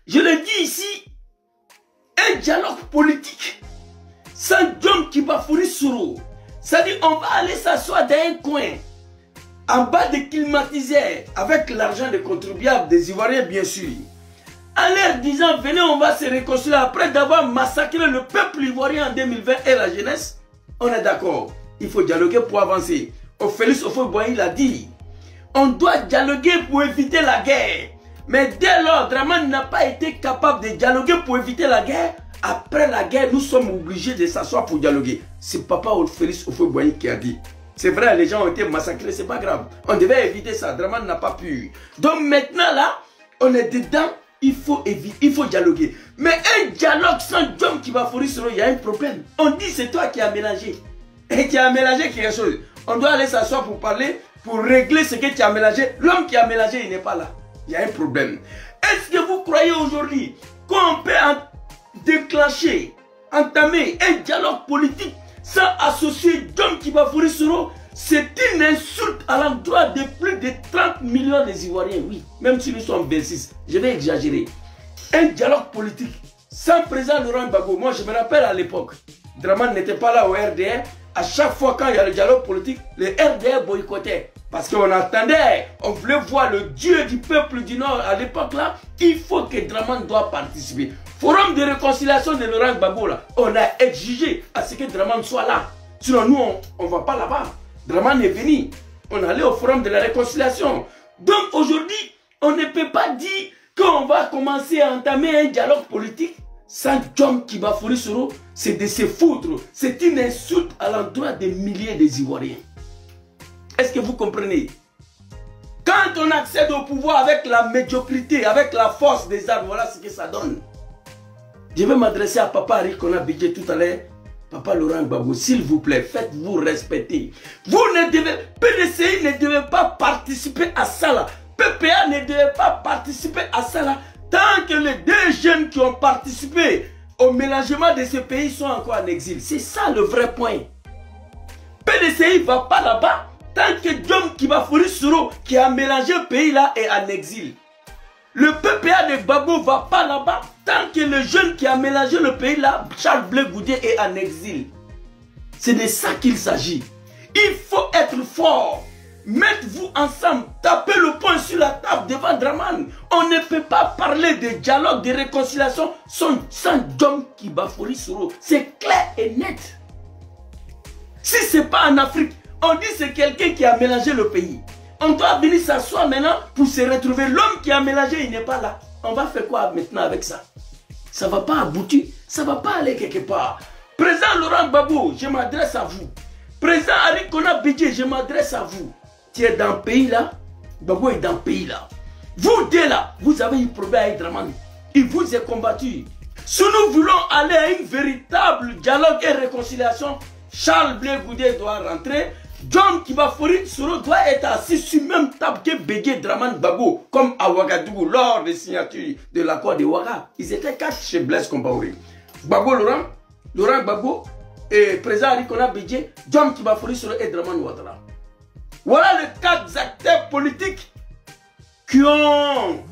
Je le dis ici, un dialogue politique sans John Kibafuri Soro. C'est-à-dire, on va aller s'asseoir dans un coin, en bas des climatiseurs, avec l'argent des contribuables, des Ivoiriens bien sûr, en leur disant, venez, on va se réconcilier. Après d'avoir massacré le peuple ivoirien en 2020 et la jeunesse, on est d'accord. Il faut dialoguer pour avancer. Félix Houphouët-Boigny l'a dit. On doit dialoguer pour éviter la guerre. Mais dès lors, Dramane n'a pas été capable de dialoguer pour éviter la guerre. Après la guerre, nous sommes obligés de s'asseoir pour dialoguer. C'est papa Félix Houphouët-Boigny qui a dit. C'est vrai, les gens ont été massacrés, c'est pas grave. On devait éviter ça. Dramane n'a pas pu. Donc maintenant là, on est dedans. Il faut éviter, il faut dialoguer. Mais un dialogue sans John Kibafuri Soro, il y a un problème. On dit c'est toi qui as mélangé. Et tu as mélangé quelque chose. On doit aller s'asseoir pour parler, pour régler ce que tu as mélangé. L'homme qui a mélangé, il n'est pas là. Il y a un problème. Est-ce que vous croyez aujourd'hui qu'on peut déclencher, entamer un dialogue politique sans associer John Kibafuri Soro? C'est une insulte à l'endroit de plus de 30 millions des Ivoiriens, oui. Même si nous sommes 26, je vais exagérer. Un dialogue politique sans président Laurent Gbagbo. Moi, je me rappelle à l'époque, Dramane n'était pas là au RDR. À chaque fois quand il y a le dialogue politique, le RDR boycottait. Parce qu'on attendait, on voulait voir le Dieu du peuple du Nord. À l'époque là, il faut que Dramane doit participer. Forum de réconciliation de Laurent Gbagbo là, on a exigé à ce que Dramane soit là. Sinon nous, on ne va pas là-bas. Dramane est venu. On allait au forum de la réconciliation. Donc aujourd'hui, on ne peut pas dire qu'on va commencer à entamer un dialogue politique sans John Kibafuri Soro. C'est de se foutre. C'est une insulte à l'endroit des milliers des Ivoiriens. Est-ce que vous comprenez? Quand on accède au pouvoir avec la médiocrité, avec la force des armes, voilà ce que ça donne. Je vais m'adresser à Papa Henri Konan-Bédié tout à l'heure. Papa Laurent Gbagbo, s'il vous plaît, faites-vous respecter. Vous ne devez, PDCI ne devez pas participer à ça là. PPA ne devait pas participer à ça là. Tant que les deux jeunes qui ont participé au mélangement de ces pays sont encore en exil. C'est ça le vrai point. PDCI ne va pas là-bas tant que John Kibafuri Soro qui a mélangé le pays là est en exil. Le PPA de Gbagbo ne va pas là-bas tant que le jeune qui a mélangé le pays là, Charles Blé Goudé, est en exil. C'est de ça qu'il s'agit. Il faut être fort. Mettez-vous ensemble, tapez le poing sur la table devant Dramane. On ne peut pas parler de dialogue, de réconciliation sans John Kibafuri Soro. C'est clair et net. Si ce n'est pas en Afrique, on dit que c'est quelqu'un qui a mélangé le pays. On doit venir s'asseoir maintenant pour se retrouver. L'homme qui a mélangé, il n'est pas là. On va faire quoi maintenant avec ça? Ça ne va pas aboutir. Ça ne va pas aller quelque part. Président Laurent Gbagbo, je m'adresse à vous. Président Henri Konan-Bédié, je m'adresse à vous. Tu es dans le pays là. Gbagbo est dans le pays là. Vous deux là, vous avez eu problème avec Dramane. Il vous a combattu. Si nous voulons aller à une véritable dialogue et réconciliation, Charles Blé Goudé doit rentrer. John Kibafuri Soro doit être assis sur la même table que Bédié Dramane Gbagbo, comme à Ouagadougou, lors des signatures de l'accord de Ouaga. Ils étaient 4 chez Blaise Compaoré. Gbagbo Laurent Gbagbo, et président Henri Konan-Bédié, John Kibafuri Soro et Dramane Ouattara. Voilà les 4 acteurs politiques qui ont,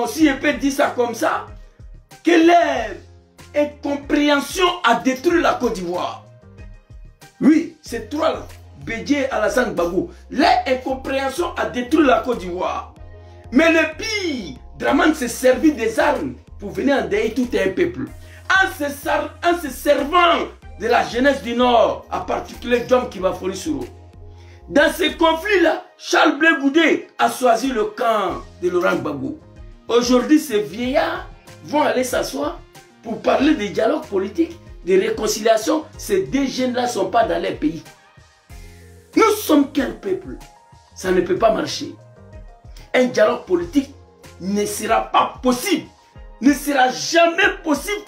si je peux dire ça comme ça, que leur incompréhension a détruit la Côte d'Ivoire. Oui, c'est 3 là. Bédié, Alassane Gbagbo. Leur incompréhension a détruit la Côte d'Ivoire. Mais le pire, Dramane s'est servi des armes pour venir endeuiller tout un peuple. En se servant de la jeunesse du Nord, en particulier John Kibafuri Soro. Dans ce conflit-là, Charles Blé Goudé a choisi le camp de Laurent Gbagbo. Aujourd'hui, ces vieillards vont aller s'asseoir pour parler de dialogue politique, de réconciliation. Ces deux jeunes-là ne sont pas dans leur pays. Nous sommes quel peuple? Ça ne peut pas marcher. Un dialogue politique ne sera pas possible. Ne sera jamais possible.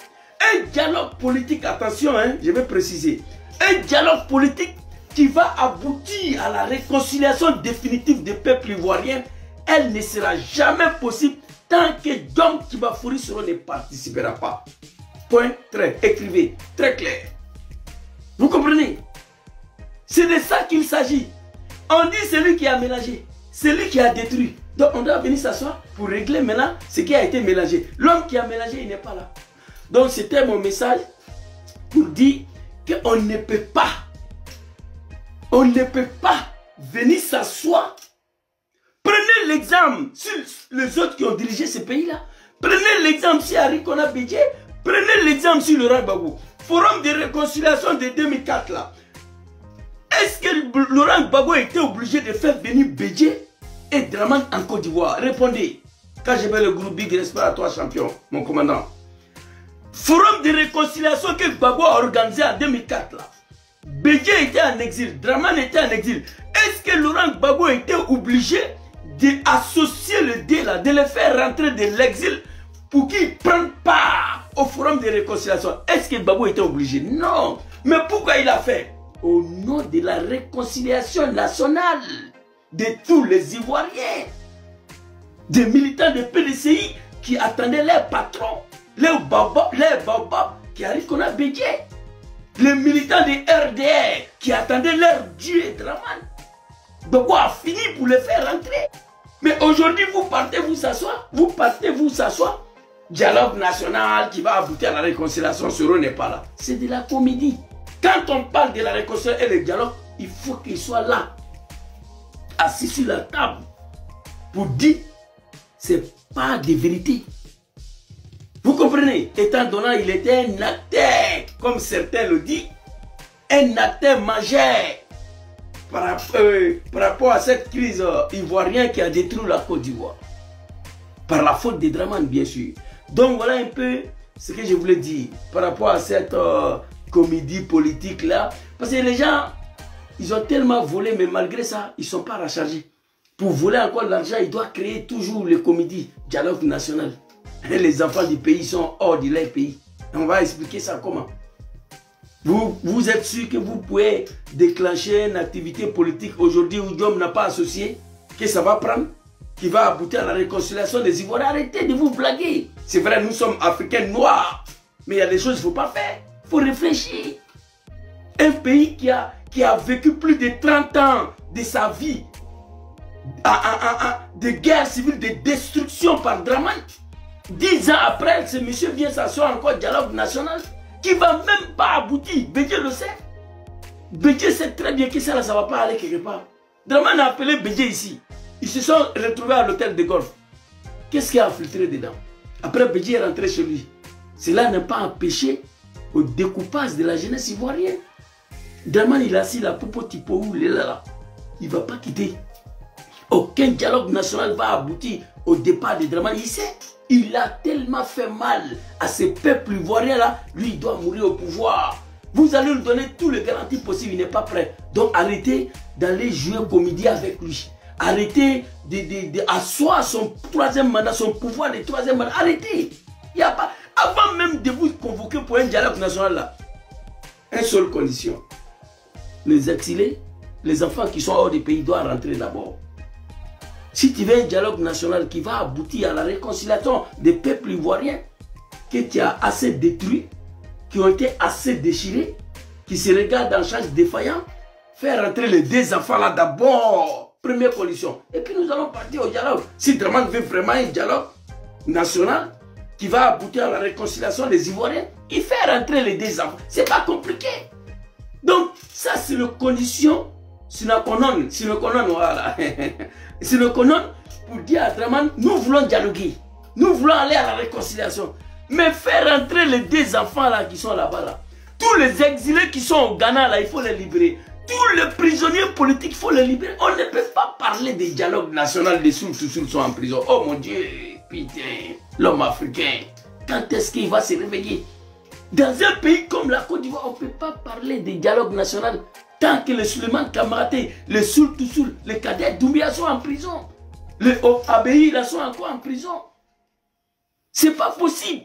Un dialogue politique, attention, hein, je vais préciser. Un dialogue politique qui va aboutir à la réconciliation définitive des peuples ivoiriens, elle ne sera jamais possible tant que John Kibafuri Soro ne participera pas. Point, très, écrivez, très clair. Vous comprenez? C'est de ça qu'il s'agit. On dit celui qui a mélangé, celui qui a détruit. Donc on doit venir s'asseoir pour régler maintenant ce qui a été mélangé. L'homme qui a mélangé, il n'est pas là. Donc c'était mon message pour dire qu'on ne peut pas, venir s'asseoir. Prenez l'exemple sur les autres qui ont dirigé ce pays-là. Prenez l'exemple sur Arikona Bédié. Prenez l'exemple sur Laurent Gbagbo. Forum de réconciliation de 2004 là. Est-ce que Laurent Gbagbo était obligé de faire venir Bédié et Dramane en Côte d'Ivoire? Répondez. Quand je vais le groupe Big Respect à toi, champion, mon commandant. Forum de réconciliation que Gbagbo a organisé en 2004 là. Bédié était en exil, Dramane était en exil. Est-ce que Laurent Gbagbo était obligé d'associer le dé là, de le faire rentrer de l'exil pour qu'il prenne part au forum de réconciliation? Est-ce que Gbagbo était obligé? Non. Mais pourquoi il a fait? Au nom de la réconciliation nationale de tous les Ivoiriens, des militants de PDCI qui attendaient leurs patrons, leurs baobabs qui arrivent qu'on a Bédié, les militants de RDR qui attendaient leur Dieu et Dramane. Gbagbo a fini pour les faire rentrer. Mais aujourd'hui, vous partez vous s'asseoir, dialogue national qui va aboutir à la réconciliation, Soro n'est pas là. C'est de la comédie. Quand on parle de la réconciliation et le dialogue, il faut qu'il soit là, assis sur la table, pour dire, c'est pas de vérité. Vous comprenez? Étant donné, il était un acteur, comme certains le disent, un acteur majeur par rapport à cette crise ivoirienne qui a détruit la Côte d'Ivoire. Par la faute de Dramane, bien sûr. Donc voilà un peu ce que je voulais dire par rapport à cette comédie politique là. Parce que les gens, ils ont tellement volé, mais malgré ça, ils ne sont pas rechargés. Pour voler encore l'argent, ils doivent créer toujours les comédies, dialogue national. Et les enfants du pays sont hors de leur pays. On va expliquer ça comment. Vous êtes sûr que vous pouvez déclencher une activité politique aujourd'hui où Diom n'a pas associé, que ça va prendre, qui va aboutir à la réconciliation des Ivoiriens? Arrêtez de vous blaguer. C'est vrai, nous sommes Africains noirs, mais il y a des choses qu'il ne faut pas faire. Il faut réfléchir. Un pays qui a vécu plus de 30 ans de sa vie de guerre civile, de destruction par Dramane. 10 ans après, ce monsieur vient s'asseoir encore au dialogue national qui ne va même pas aboutir. Bédié le sait. Bédié sait très bien que ça ne va pas aller quelque part. Dramane a appelé Bédié ici. Ils se sont retrouvés à l'hôtel de golf. Qu'est-ce qui a filtré dedans? Après, Bédié est rentré chez lui. Cela n'a pas empêché au découpage de la jeunesse ivoirienne. Dramane, il a assis la popo tipo où il est là. Il ne va pas quitter. Aucun dialogue national va aboutir au départ de Dramane. Il sait. Il a tellement fait mal à ce peuple ivoirien là. Lui, il doit mourir au pouvoir. Vous allez lui donner tous les garanties possibles. Il n'est pas prêt. Donc arrêtez d'aller jouer comédie avec lui. Arrêtez d'asseoir son troisième mandat, son pouvoir de troisième mandat. Arrêtez. Il n'y a pas. Avant même de vous convoquer pour un dialogue national là, une seule condition. Les exilés, les enfants qui sont hors du pays doivent rentrer d'abord. Si tu veux un dialogue national qui va aboutir à la réconciliation des peuples ivoiriens que tu as assez détruits, qui ont été assez déchirés, qui se regardent en charge défaillant, faire rentrer les deux enfants là d'abord, première condition. Et puis nous allons partir au dialogue. Si Dramane veut vraiment un dialogue national qui va aboutir à la réconciliation des Ivoiriens, il fait rentrer les deux enfants. C'est pas compliqué. Donc ça c'est une condition, voilà. C'est le conon pour dire à Dramane, nous voulons dialoguer, nous voulons aller à la réconciliation. Mais faire rentrer les deux enfants là qui sont là-bas là. Tous les exilés qui sont au Ghana là, il faut les libérer. Tous les prisonniers politiques, il faut les libérer. On ne peut pas parler des dialogues nationaux, des Soul sont en prison. Oh mon Dieu, putain, l'homme africain, quand est-ce qu'il va se réveiller? Dans un pays comme la Côte d'Ivoire, on ne peut pas parler des dialogues nationaux. Tant que les Suleiman Kamaraté, les Soul, les cadets Doumbia sont en prison. Les Abéhi là sont encore en prison. C'est pas possible.